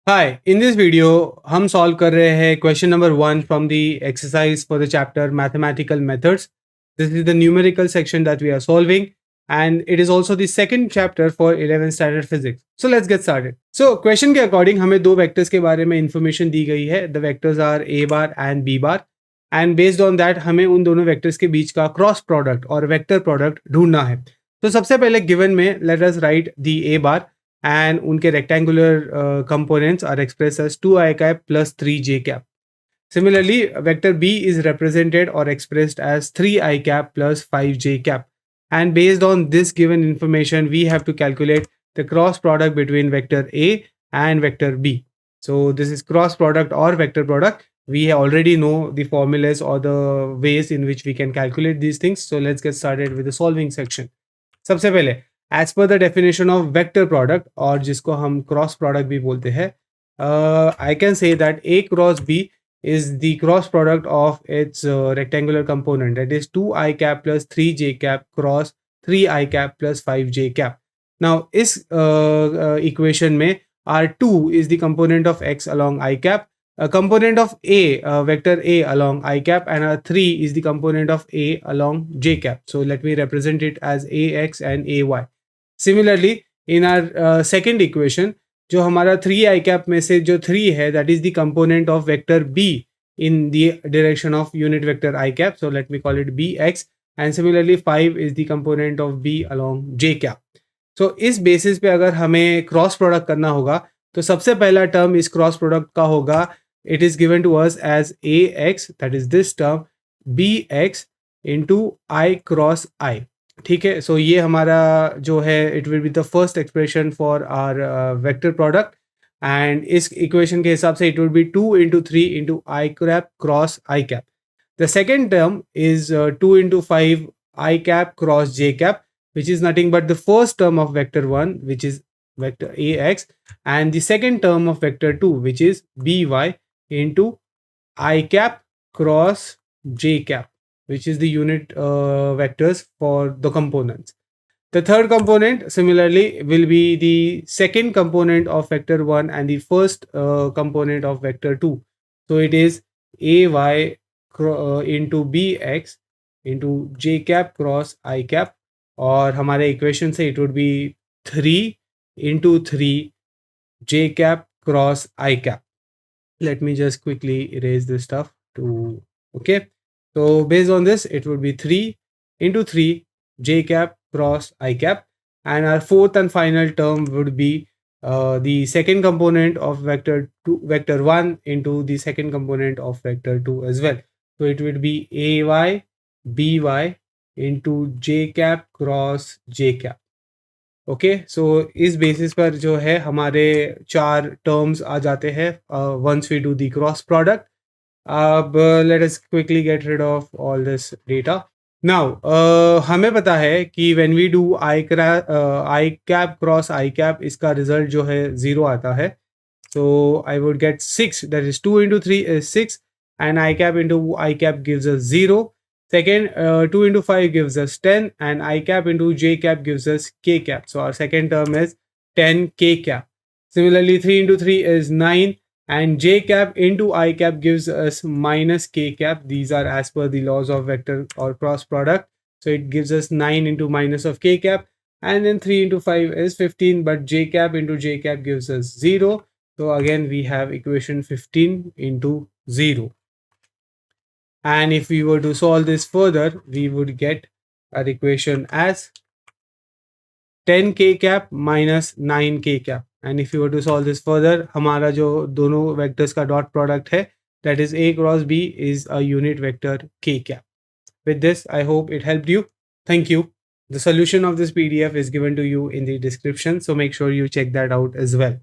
Hi, in this video हम solve कर रहे हैं question number 1 from the exercise for the chapter mathematical methods. This is the numerical section that we are solving and it is also the second chapter for 11th standard physics. So let's get started. So question के according हमें दो vectors के बारे में information दी गई है. The vectors are a bar and b bar and based on that हमें उन दोनों वेक्टर्स के बीच का क्रॉस प्रोडक्ट और वेक्टर प्रोडक्ट ढूंढना है. तो सबसे पहले गिवन में let us write the a bar and उनके rectangular components are expressed as 2i cap plus 3j cap. Similarly, vector B is represented or expressed as 3i cap plus 5j cap. And based on this given information, we have to calculate the cross product between vector A and vector B. So this is cross product or vector product. We already know the formulas or the ways in which we can calculate these things. So let's get started with the solving section. सबसे पहले as per the definition of vector product और जिसको हम cross product भी बोलते हैं, I can say that A cross B is the cross product of its rectangular component, that is 2i cap plus 3j cap cross 3i cap plus 5j cap. Now इस equation में R2 is the component of x along I cap, a component of A, vector A along I cap, and R3 is the component of A along j cap. So let me represent it as AX and AY. Similarly, in our second equation, जो हमारा 3i cap में से जो 3 है, that is the component of vector B in the direction of unit vector I cap. So let me call it BX. And similarly 5 is the component of B along J cap. So इस basis पे अगर हमें cross product करना होगा तो सबसे पहला term इस cross product का होगा, it is given to us as AX, that is this term, BX into I cross I. ठीक है. सो ये हमारा जो है it will be the first expression for our vector product and इस इक्वेशन के हिसाब से it will be 2 into 3 into I cap cross I cap. The second term is 2 into 5 I cap cross J cap, which is nothing but the first term of vector 1, which is vector AX, and the second term of vector 2, which is BY into I cap cross J cap, which is the unit vectors for the components. The third component similarly will be the second component of vector 1 and the first component of vector 2. So it is AY into BX into J cap cross I cap, और हमारे equation से it would be 3 into 3 J cap cross I cap. Let me just quickly erase this stuff to okay. So based on this, it would be 3 into 3 j cap cross I cap, and our fourth and final term would be the second component of vector 2, vector 1 into the second component of vector 2 as well. So it would be AY BY into j cap cross j cap. Okay. So इस basis पर जो है हमारे 4 terms आ जाते हैं once we do the cross product. अब let us quickly get rid of all this data. Now हमें पता है कि when we do I cap cross I cap इसका रिजल्ट जो है 0 आता है. So I would get 6, that is 2 into 3 is 6, and I cap into I cap gives us 0. Second, 2 into 5 gives us 10, and I cap into J cap gives us K cap. So our second term is 10 K cap. Similarly, 3 into 3 is 9, and J cap into I cap gives us minus K cap. These are as per the laws of vector or cross product. So it gives us 9 into minus of K cap, and then 3 into 5 is 15, but J cap into J cap gives us 0. So again, we have equation 15 into 0. And if we were to solve this further, we would get our equation as 10k cap minus 9k cap. And if you were to solve this further, हमारा जो दोनों vectors का dot product है, that is A cross B, is a unit vector k cap. With this, I hope it helped you. Thank you. The solution of this PDF is given to you in the description, so make sure you check that out as well.